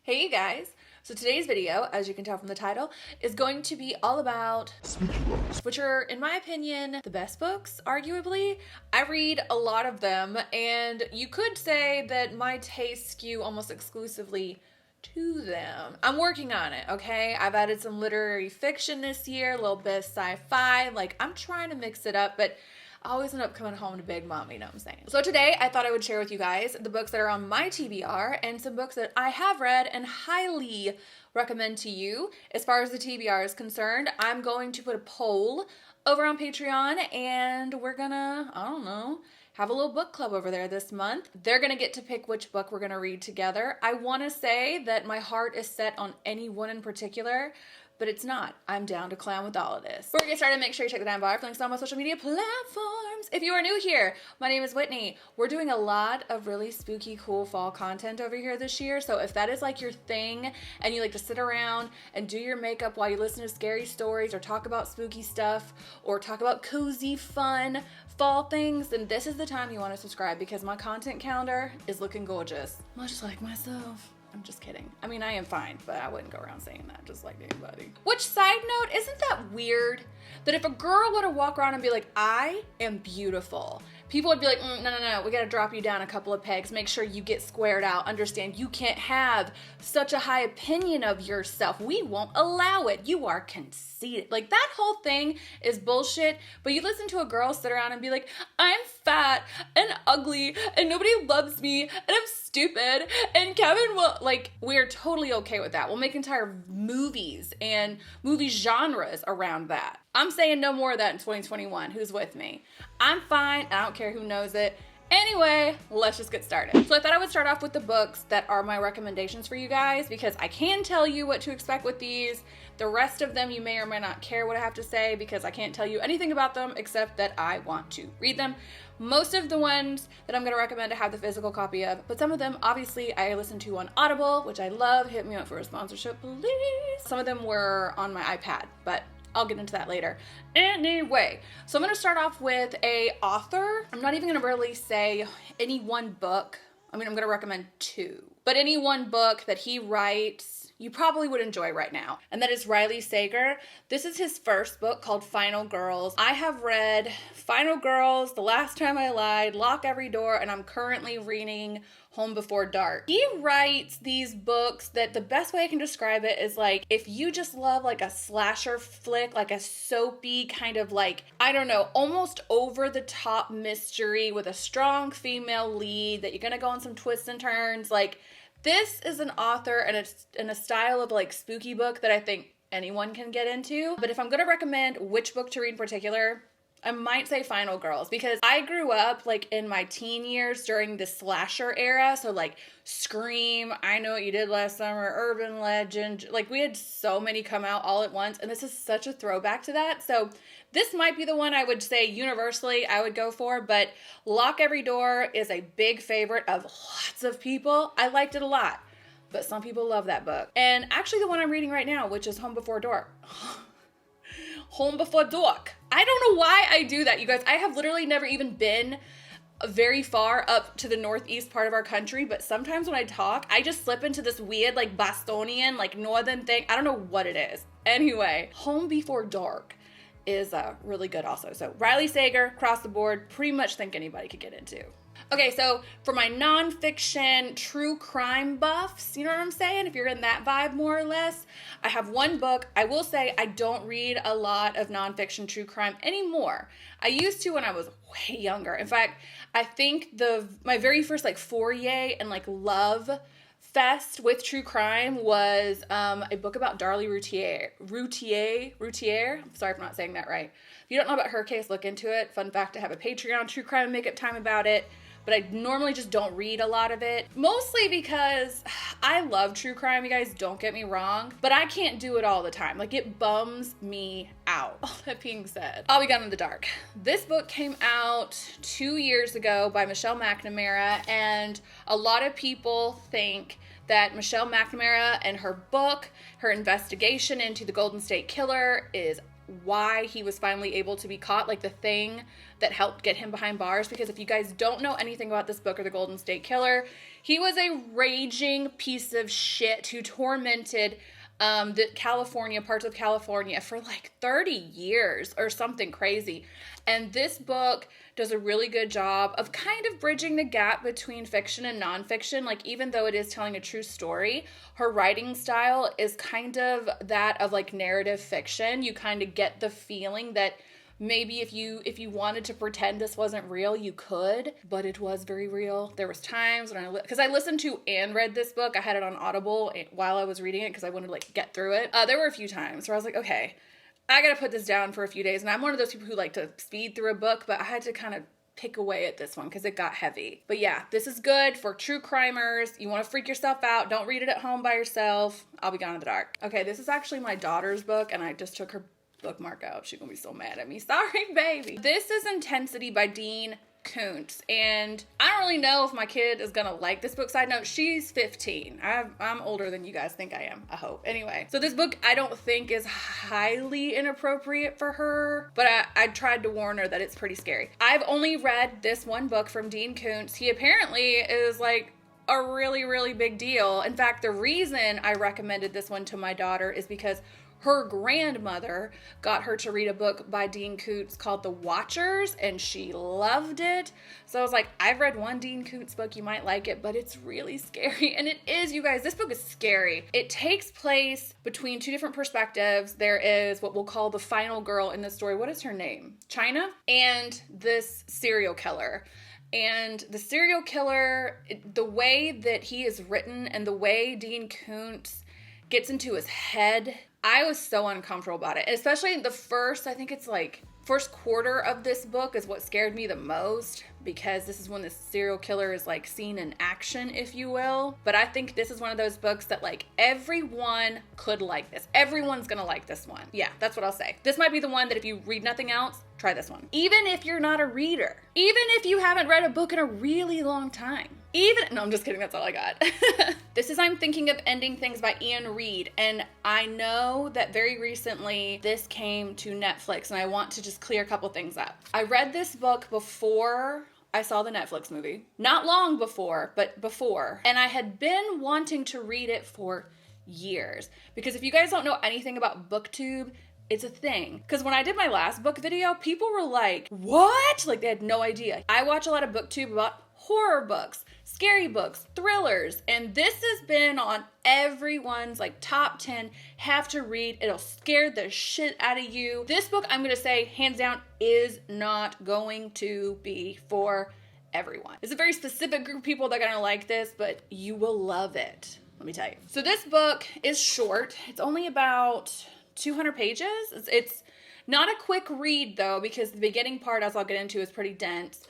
Hey you guys! So today's video, as you can tell from the title, is going to be all about spooky books, which are, in my opinion, the best books, arguably. I read a lot of them, and you could say that my tastes skew almost exclusively to them. I'm working on it, okay? I've added some literary fiction this year, a little bit of sci-fi. Like, I'm trying to mix it up, but I always end up coming home to Big Mom, you know what I'm saying? So today, I thought I would share with you guys the books that are on my TBR and some books that I have read and highly recommend to you. As far as the TBR is concerned, I'm going to put a poll over on Patreon and we're gonna, I don't know, have a little book club over there this month. They're gonna get to pick which book we're gonna read together. I wanna say that my heart is set on any one in particular, but it's not. I'm down to clown with all of this. Before we get started, make sure you check the down bar for links on my social media platforms. If you are new here, my name is Whitney. We're doing a lot of really spooky, cool fall content over here this year. So if that is like your thing and you like to sit around and do your makeup while you listen to scary stories or talk about spooky stuff or talk about cozy, fun fall things, then this is the time you want to subscribe because my content calendar is looking gorgeous. Much like myself. I'm just kidding. I mean, I am fine, but I wouldn't go around saying that just like anybody. Which, side note, isn't that weird? That if a girl were to walk around and be like, I am beautiful, people would be like, no, we gotta drop you down a couple of pegs, make sure you get squared out, understand you can't have such a high opinion of yourself. We won't allow it. You are conceited. Like, that whole thing is bullshit, but you listen to a girl sit around and be like, I'm fat and ugly and nobody loves me and I'm stupid and Kevin will, like, we're totally okay with that. We'll make entire movies and movie genres around that. I'm saying no more of that in 2021. Who's with me? I'm fine. I don't care who knows it. Anyway, let's just get started. So I thought I would start off with the books that are my recommendations for you guys because I can tell you what to expect with these. The rest of them you may or may not care what I have to say because I can't tell you anything about them except that I want to read them. Most of the ones that I'm gonna recommend I have the physical copy of, but some of them obviously I listen to on Audible, which I love. Hit me up for a sponsorship, please. Some of them were on my iPad, but I'll get into that later. Anyway, so I'm gonna start off with a author. I'm not even gonna really say any one book. I mean, I'm gonna recommend two, but any one book that he writes you probably would enjoy right now, and that is Riley Sager. This is his first book called Final Girls. I have read Final Girls, The Last Time I Lied, Lock Every Door, and I'm currently reading Home Before Dark. He writes these books that the best way I can describe it is like, if you just love like a slasher flick, like a soapy kind of like, I don't know, almost over the top mystery with a strong female lead that you're gonna go on some twists and turns, like, this is an author and it's in a style of like spooky book that I think anyone can get into. But if I'm gonna recommend which book to read in particular, I might say Final Girls because I grew up like in my teen years during the slasher era. So like Scream, I Know What You Did Last Summer, Urban Legend, like we had so many come out all at once and this is such a throwback to that. So this might be the one I would say universally I would go for, but Lock Every Door is a big favorite of lots of people. I liked it a lot, but some people love that book. And actually the one I'm reading right now, which is Home Before Dark. Home Before Dark. I don't know why I do that, you guys. I have literally never even been very far up to the northeast part of our country, but sometimes when I talk, I just slip into this weird like Bostonian, like northern thing. I don't know what it is. Anyway, Home Before Dark is really good also. So Riley Sager, across the board, pretty much think anybody could get into. Okay, so for my nonfiction true crime buffs, you know what I'm saying? If you're in that vibe more or less, I have one book. I will say I don't read a lot of nonfiction true crime anymore. I used to when I was way younger. In fact, I think my very first like foray and like love fest with true crime was a book about Darlie Routier. I'm sorry if I'm not saying that right. If you don't know about her case, look into it. Fun fact, I have a Patreon true crime make up time about it. But I normally just don't read a lot of it. Mostly because I love true crime, you guys, don't get me wrong. But I can't do it all the time. Like, it bums me out. All that being said, I'll Be Gone in the Dark. This book came out 2 years ago by Michelle McNamara. And a lot of people think that Michelle McNamara and her book, her investigation into the Golden State Killer is why he was finally able to be caught, like the thing that helped get him behind bars. Because if you guys don't know anything about this book or the Golden State Killer, he was a raging piece of shit who tormented parts of California for like 30 years or something crazy. And this book does a really good job of kind of bridging the gap between fiction and nonfiction. Like, even though it is telling a true story, her writing style is kind of that of like narrative fiction. You kind of get the feeling that maybe if you wanted to pretend this wasn't real, you could, but it was very real. There was times when because I listened to and read this book. I had it on Audible while I was reading it because I wanted to like get through it. There were a few times where I was like, okay, I gotta put this down for a few days. And I'm one of those people who like to speed through a book, but I had to kind of pick away at this one because it got heavy. But yeah, this is good for true crimers. You want to freak yourself out, don't read it at home by yourself. I'll be gone in the dark. Okay, this is actually my daughter's book, and I just took her bookmark out. She's gonna be so mad at me. Sorry, baby. This is Intensity by Dean Koontz, and I don't really know if my kid is gonna like this book. Side note, she's 15. I'm older than you guys think I am, I hope. Anyway, so this book I don't think is highly inappropriate for her, but I tried to warn her that it's pretty scary. I've only read this one book from Dean Koontz. He apparently is like a really, really big deal. In fact, the reason I recommended this one to my daughter is because her grandmother got her to read a book by Dean Koontz called The Watchers, and she loved it. So I was like, I've read one Dean Koontz book, you might like it, but it's really scary. And it is, you guys, this book is scary. It takes place between two different perspectives. There is what we'll call the final girl in the story. What is her name? China? And this serial killer. And the serial killer, the way that he is written and the way Dean Koontz gets into his head, I was so uncomfortable about it. Especially the first, I think it's like first quarter of this book is what scared me the most, because this is when the serial killer is like seen in action, if you will. But I think this is one of those books that like everyone could like this. Everyone's gonna like this one. Yeah, that's what I'll say. This might be the one that if you read nothing else, try this one. Even if you're not a reader. Even if you haven't read a book in a really long time. No, I'm just kidding. That's all I got. This is I'm Thinking of Ending Things by Ian Reid. And I know that very recently this came to Netflix, and I want to just clear a couple things up. I read this book before I saw the Netflix movie. Not long before, but before. And I had been wanting to read it for years. Because if you guys don't know anything about BookTube, it's a thing. Because when I did my last book video, people were like, what? Like they had no idea. I watch a lot of BookTube about horror books, scary books, thrillers, and this has been on everyone's like top 10 have to read. It'll scare the shit out of you. This book, I'm gonna say hands down, is not going to be for everyone. It's a very specific group of people that are gonna like this, but you will love it, let me tell you. So this book is short. It's only about 200 pages. It's not a quick read though, because the beginning part, as I'll get into, is pretty dense.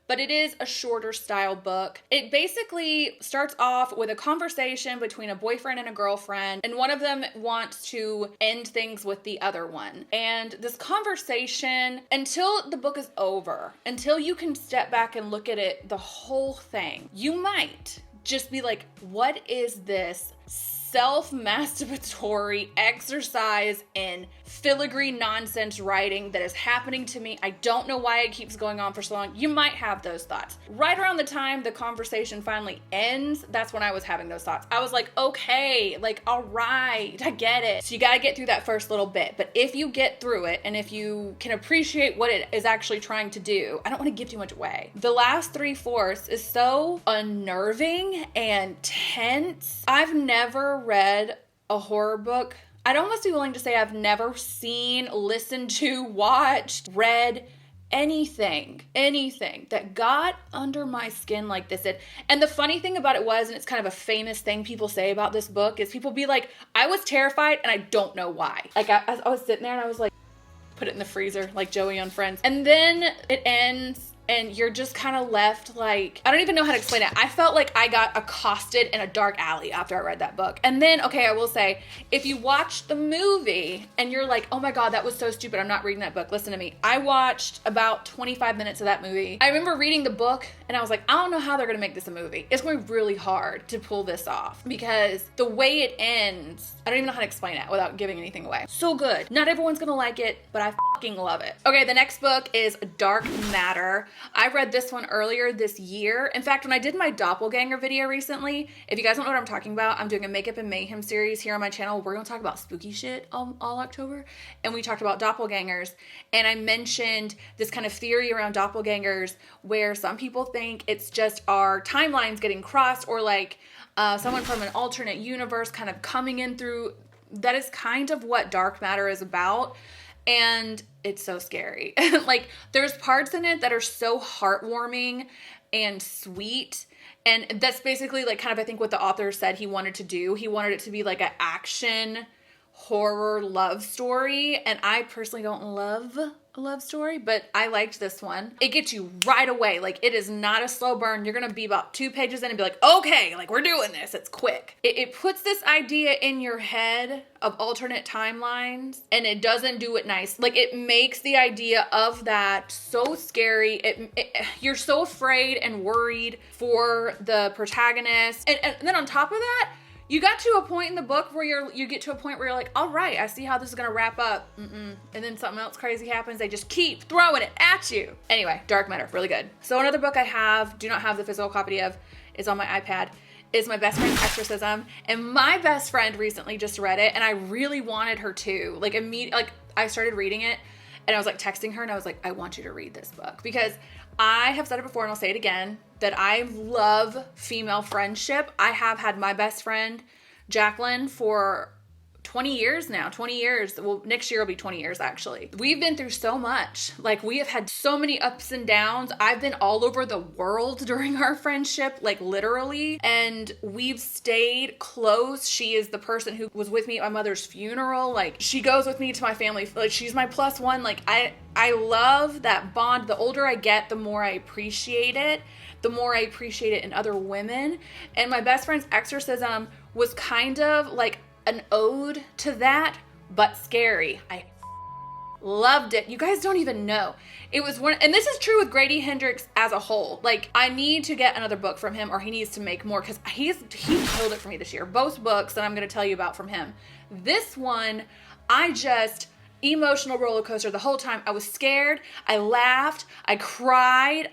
But it is a shorter style book. It basically starts off with a conversation between a boyfriend and a girlfriend, and one of them wants to end things with the other one. And this conversation, until the book is over, until you can step back and look at it, the whole thing, you might just be like, what is this self-masturbatory exercise in filigree nonsense writing that is happening to me? I don't know why it keeps going on for so long. You might have those thoughts. Right around the time the conversation finally ends, that's when I was having those thoughts. I was like, okay, like, all right, I get it. So you got to get through that first little bit. But if you get through it, and if you can appreciate what it is actually trying to do, I don't want to give too much away. The last 3/4 is so unnerving and tense. I've never read a horror book. I'd almost be willing to say I've never seen, listened to, watched, read anything that got under my skin like this. And the funny thing about it was, and it's kind of a famous thing people say about this book, is people be like, I was terrified and I don't know why. Like I was sitting there and I was like, put it in the freezer like Joey on Friends. And then it ends and you're just kind of left like, I don't even know how to explain it. I felt like I got accosted in a dark alley after I read that book. And then, okay, I will say, if you watch the movie and you're like, oh my God, that was so stupid, I'm not reading that book, listen to me. I watched about 25 minutes of that movie. I remember reading the book and I was like, I don't know how they're gonna make this a movie. It's going to be really hard to pull this off because the way it ends, I don't even know how to explain it without giving anything away. So good. Not everyone's gonna like it, but I fucking love it. Okay, the next book is Dark Matter. I read this one earlier this year. In fact, when I did my doppelganger video recently, if you guys don't know what I'm talking about, I'm doing a makeup and mayhem series here on my channel. We're gonna talk about spooky shit all October. And we talked about doppelgangers. And I mentioned this kind of theory around doppelgangers where some people think it's just our timelines getting crossed, or like someone from an alternate universe kind of coming in through. That is kind of what Dark Matter is about. And it's so scary. Like, there's parts in it that are so heartwarming and sweet. And that's basically like kind of, I think, what the author said he wanted to do. He wanted it to be like an action horror love story. And I personally don't love a love story, but I liked this one. It gets you right away. Like, it is not a slow burn. You're gonna be about 2 pages in and be like, okay, like, we're doing this. It's quick. It puts this idea in your head of alternate timelines, and it doesn't do it nice. Like, it makes the idea of that so scary. You're so afraid and worried for the protagonist. And then on top of that, you got to a point in the book where you get to a point where you're like, all right, I see how this is gonna wrap up. And then something else crazy happens. They just keep throwing it at you. Anyway, Dark Matter, really good. So another book I do not have the physical copy of, is on my iPad, is my best friend's Exorcism. And my best friend recently just read it, and I really wanted her to. Like, I started reading it, and I was like texting her, and I was like, I want you to read this book. Because I have said it before, and I'll say it again, that I love female friendship. I have had my best friend, Jacqueline, for 20 years now. 20 years. Well, next year will be 20 years, actually. We've been through so much. Like, we have had so many ups and downs. I've been all over the world during our friendship, like, literally. And we've stayed close. She is the person who was with me at my mother's funeral. Like, she goes with me to my family. Like, she's my plus one. Like, I love that bond. The older I get, the more I appreciate it. The more I appreciate it in other women. And my best friend's Exorcism was kind of like an ode to that, but scary. I loved it. You guys don't even know. It was one, and this is true with Grady Hendrix as a whole. Like, I need to get another book from him, or he needs to make more, because he killed it for me this year. Both books that I'm going to tell you about from him. This one, emotional roller coaster the whole time. I was scared. I laughed. I cried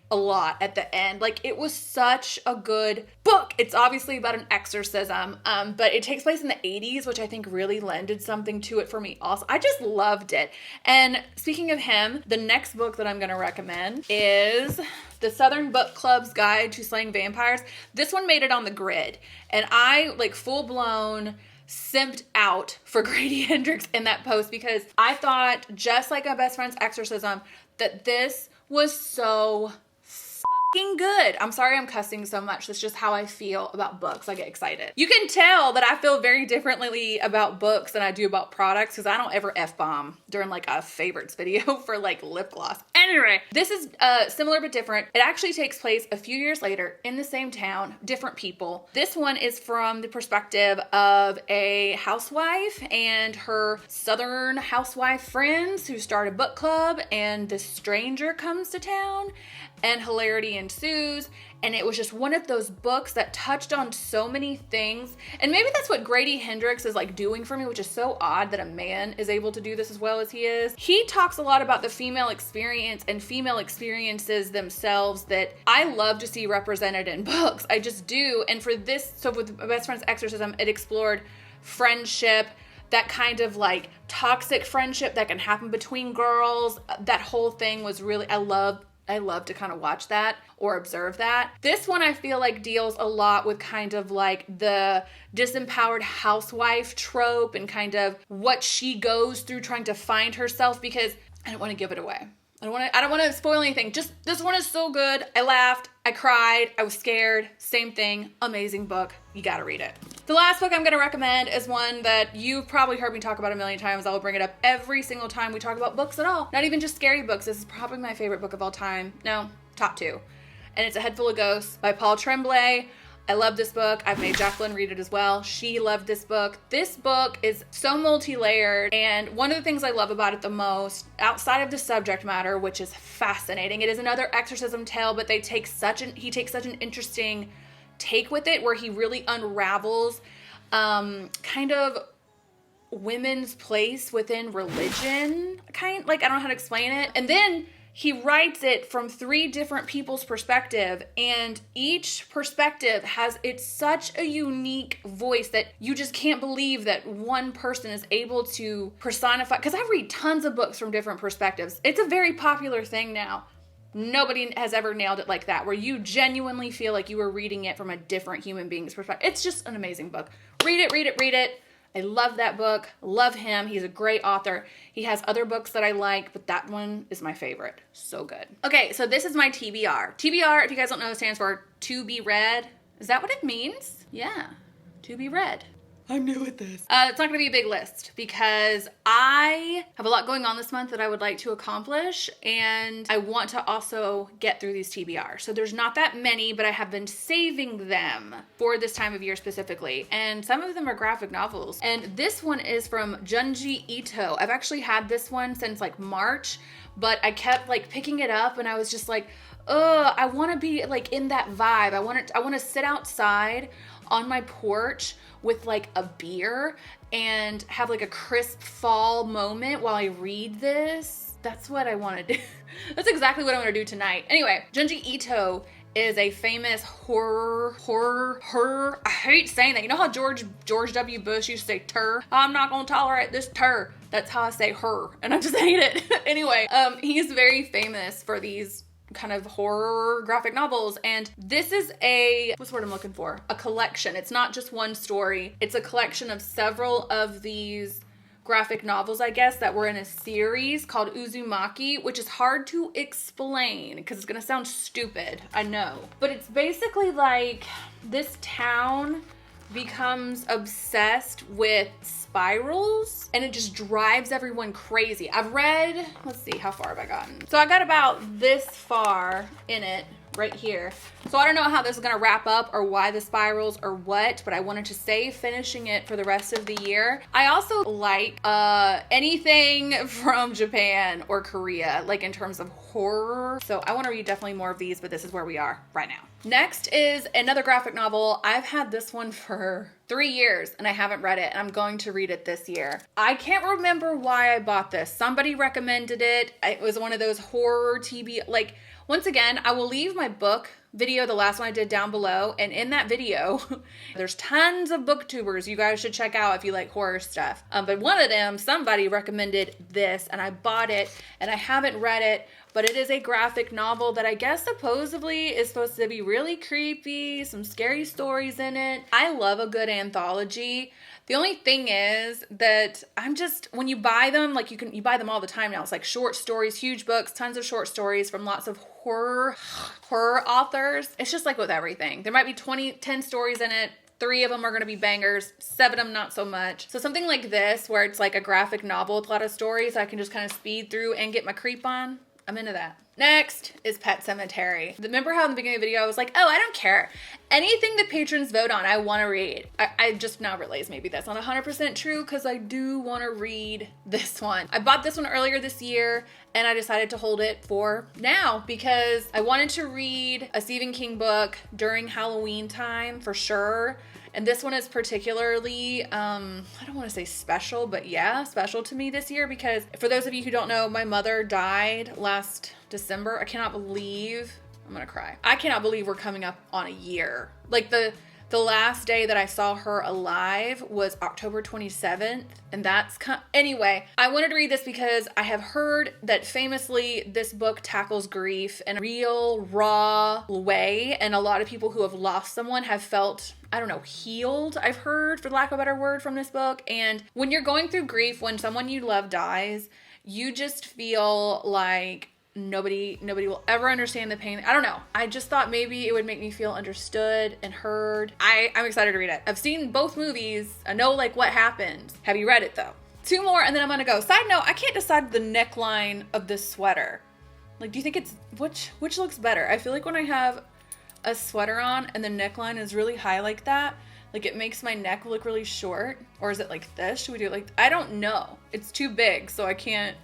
a lot at the end. Like, it was such a good book. It's obviously about an exorcism, but it takes place in the 80s, which I think really lended something to it for me also. I just loved it. And speaking of him, the next book that I'm going to recommend is The Southern Book Club's Guide to Slaying Vampires. This one made it on the grid, and I, like, full-blown simped out for Grady Hendrix in that post, because I thought, just like my best friend's Exorcism, that this was so fucking good. I'm sorry I'm cussing so much. That's just how I feel about books. I get excited. You can tell that I feel very differently about books than I do about products, because I don't ever F-bomb during like a favorites video for like lip gloss. Anyway, this is similar but different. It actually takes place a few years later in the same town, different people. This one is from the perspective of a housewife and her southern housewife friends who start a book club, and this stranger comes to town and hilarity ensues. And it was just one of those books that touched on so many things. And maybe that's what Grady Hendrix is like doing for me, which is so odd that a man is able to do this as well as he is. He talks a lot about the female experience and female experiences themselves that I love to see represented in books. I just do. And for this, so with my best friend's Exorcism, it explored friendship, that kind of like toxic friendship that can happen between girls. That whole thing was really, I love to kind of watch that or observe that. This one I feel like deals a lot with kind of like the disempowered housewife trope and kind of what she goes through trying to find herself, because I don't want to give it away. I don't want to spoil anything. Just this one is so good. I laughed, I cried, I was scared. Same thing. Amazing book. You gotta read it. The last book I'm gonna recommend is one that you've probably heard me talk about a million times. I will bring it up every single time we talk about books at all. Not even just scary books. This is probably my favorite book of all time. No, top 2. And it's A Head Full of Ghosts by Paul Tremblay. I love this book. I've made Jacqueline read it as well. She loved this book. This book is so multi-layered, and one of the things I love about it the most, outside of the subject matter, which is fascinating, it is another exorcism tale, but he takes such an interesting take with it, where he really unravels kind of women's place within religion. I don't know how to explain it. And then he writes it from 3 different people's perspective, and each perspective it's such a unique voice that you just can't believe that one person is able to personify, because I read tons of books from different perspectives. It's a very popular thing now. Nobody has ever nailed it like that, where you genuinely feel like you were reading it from a different human being's perspective. It's just an amazing book. Read it, read it, read it. I love that book. Love him. He's a great author. He has other books that I like, but that one is my favorite. So good. Okay, so this is my TBR. TBR, if you guys don't know, stands for to be read. Is that what it means? Yeah, to be read. I'm new at this. It's not going to be a big list because I have a lot going on this month that I would like to accomplish, and I want to also get through these TBR. So there's not that many, but I have been saving them for this time of year specifically, and some of them are graphic novels. And this one is from Junji Ito. I've actually had this one since like March, but I kept like picking it up, and I was just like, I want to be like in that vibe. I want to sit outside on my porch with like a beer and have like a crisp fall moment while I read this. That's what I want to do. That's exactly what I want to do tonight. Anyway, Junji Ito is a famous horror. I hate saying that. You know how George W. Bush used to say "tur"? I'm not gonna tolerate this tur. That's how I say her, and I just hate it. Anyway, he's very famous for these kind of horror graphic novels, and this is what's the word I'm looking for? A collection. It's not just one story. It's a collection of several of these graphic novels, I guess, that were in a series called Uzumaki, which is hard to explain because it's gonna sound stupid, I know. But it's basically like this town becomes obsessed with spirals, and it just drives everyone crazy. I've read, let's see, how far have I gotten? So I got about this far in it right here. So I don't know how this is gonna wrap up or why the spirals or what, but I wanted to save finishing it for the rest of the year. I also like anything from Japan or Korea, like in terms of horror. So I want to read definitely more of these, but this is where we are right now. Next is another graphic novel. I've had this one for 3 years and I haven't read it, and I'm going to read it this year. I can't remember why I bought this. Somebody recommended it. It was one of those horror TV, like, once again, I will leave my book video, the last one I did, down below, and in that video there's tons of booktubers you guys should check out if you like horror stuff. But one of them, somebody recommended this, and I bought it, and I haven't read it, but it is a graphic novel that I guess supposedly is supposed to be really creepy, some scary stories in it. I love a good anthology. The only thing is that when you buy them, like you buy them all the time now. It's like short stories, huge books, tons of short stories from lots of horror authors. It's just like with everything. There might be 10 stories in it. 3 of them are going to be bangers, 7 of them not so much. So something like this, where it's like a graphic novel with a lot of stories, I can just kind of speed through and get my creep on. I'm into that. Next is Pet Sematary. Remember how in the beginning of the video I was like, oh, I don't care. Anything the patrons vote on, I want to read. I just now realized maybe that's not 100% true, because I do want to read this one. I bought this one earlier this year, and I decided to hold it for now because I wanted to read a Stephen King book during Halloween time for sure. And this one is particularly, I don't want to say special, but yeah, special to me this year because, for those of you who don't know, my mother died last December. I cannot believe, I'm gonna cry. I cannot believe we're coming up on a year. Like the last day that I saw her alive was October 27th, and anyway, I wanted to read this because I have heard that famously this book tackles grief in a real raw way, and a lot of people who have lost someone have felt, I don't know, healed, I've heard, for lack of a better word, from this book. And when you're going through grief, when someone you love dies, you just feel like nobody will ever understand the pain. I don't know. I just thought maybe it would make me feel understood and heard. I'm excited to read it. I've seen both movies. I know like what happened. Have you read it though? 2 more and then I'm gonna go. Side note, I can't decide the neckline of this sweater. Like, do you think it's, which looks better? I feel like when I have a sweater on and the neckline is really high like that, like it makes my neck look really short. Or is it like this? Should we do it like, I don't know. It's too big, so I can't,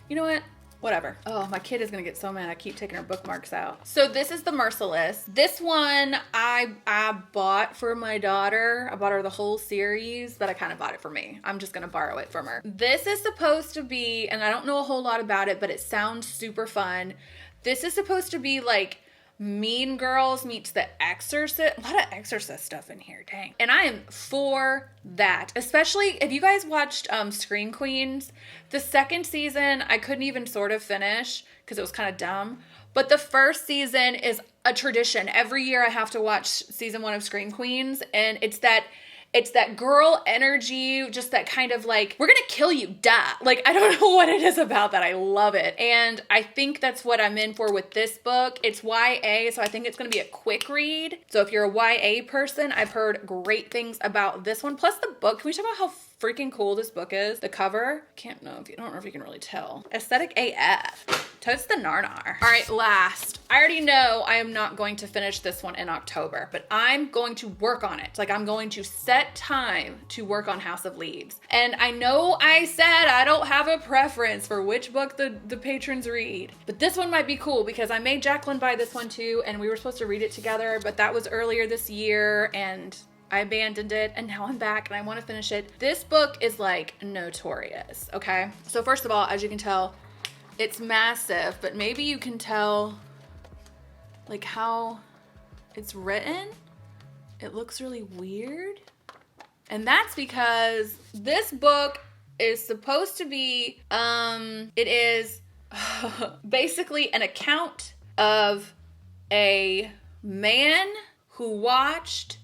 you know what? Whatever. Oh, my kid is gonna get so mad. I keep taking her bookmarks out. So this is the Merciless. This one I bought for my daughter. I bought her the whole series, but I kind of bought it for me. I'm just gonna borrow it from her. This is supposed to be, and I don't know a whole lot about it, but it sounds super fun. This is supposed to be like Mean Girls meets The Exorcist. A lot of Exorcist stuff in here, dang. And I am for that. Especially if you guys watched Scream Queens. The 2nd season, I couldn't even sort of finish because it was kind of dumb. But the 1st season is a tradition. Every year I have to watch season 1 of Scream Queens. And it's that girl energy, just that kind of like, we're gonna kill you, duh. Like, I don't know what it is about that. I love it. And I think that's what I'm in for with this book. It's YA, so I think it's gonna be a quick read. So if you're a YA person, I've heard great things about this one. Plus the book, can we talk about how freaking cool this book is? The cover, I don't know if you can really tell. Aesthetic AF. Totes the Narnar. All right, last. I already know I am not going to finish this one in October, but I'm going to work on it. Like, I'm going to set time to work on House of Leaves. And I know I said I don't have a preference for which book the patrons read, but this one might be cool because I made Jacqueline buy this one too, and we were supposed to read it together, but that was earlier this year, and I abandoned it, and now I'm back and I want to finish it. This book is like notorious, okay? So first of all, as you can tell, it's massive, but maybe you can tell like how it's written. It looks really weird. And that's because this book is supposed to be, it is basically an account of a man who watched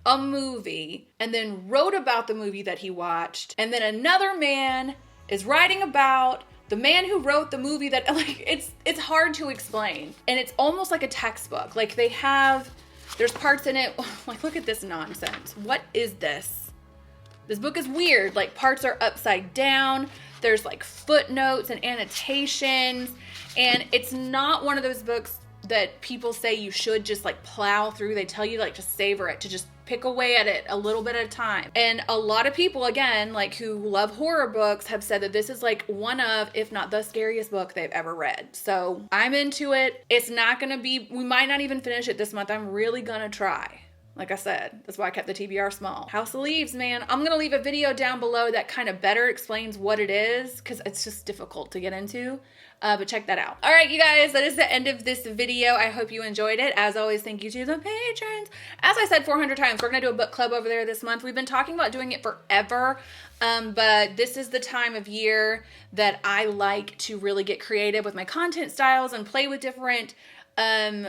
a movie and then wrote about the movie that he watched. And then another man is writing about the man who wrote the movie that, like, it's hard to explain. And it's almost like a textbook. Like, there's parts in it, like, look at this nonsense. What is this? This book is weird. Like, parts are upside down. There's like footnotes and annotations. And it's not one of those books that people say you should just like plow through. They tell you like to savor it, to just pick away at it a little bit at a time. And a lot of people, again, like who love horror books, have said that this is like one of, if not the scariest book they've ever read. So I'm into it. It's not gonna be, we might not even finish it this month. I'm really gonna try. Like I said, that's why I kept the TBR small. House of Leaves, man. I'm gonna leave a video down below that kind of better explains what it is, because it's just difficult to get into. But check that out. All right, you guys, that is the end of this video. I hope you enjoyed it. As always, thank you to the patrons. As I said 400 times, we're gonna do a book club over there this month. We've been talking about doing it forever, but this is the time of year that I like to really get creative with my content styles and play with different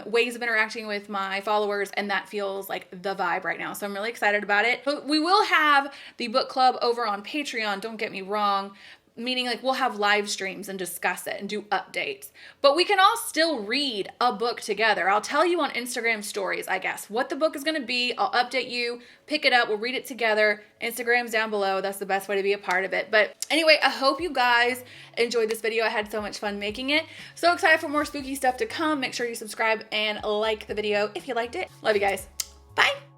ways of interacting with my followers, and that feels like the vibe right now. So I'm really excited about it. But we will have the book club over on Patreon, don't get me wrong, meaning like we'll have live streams and discuss it and do updates. But we can all still read a book together. I'll tell you on Instagram stories, I guess, what the book is gonna be. I'll update you, pick it up, we'll read it together. Instagram's down below. That's the best way to be a part of it. But anyway, I hope you guys enjoyed this video. I had so much fun making it. So excited for more spooky stuff to come. Make sure you subscribe and like the video if you liked it. Love you guys. Bye.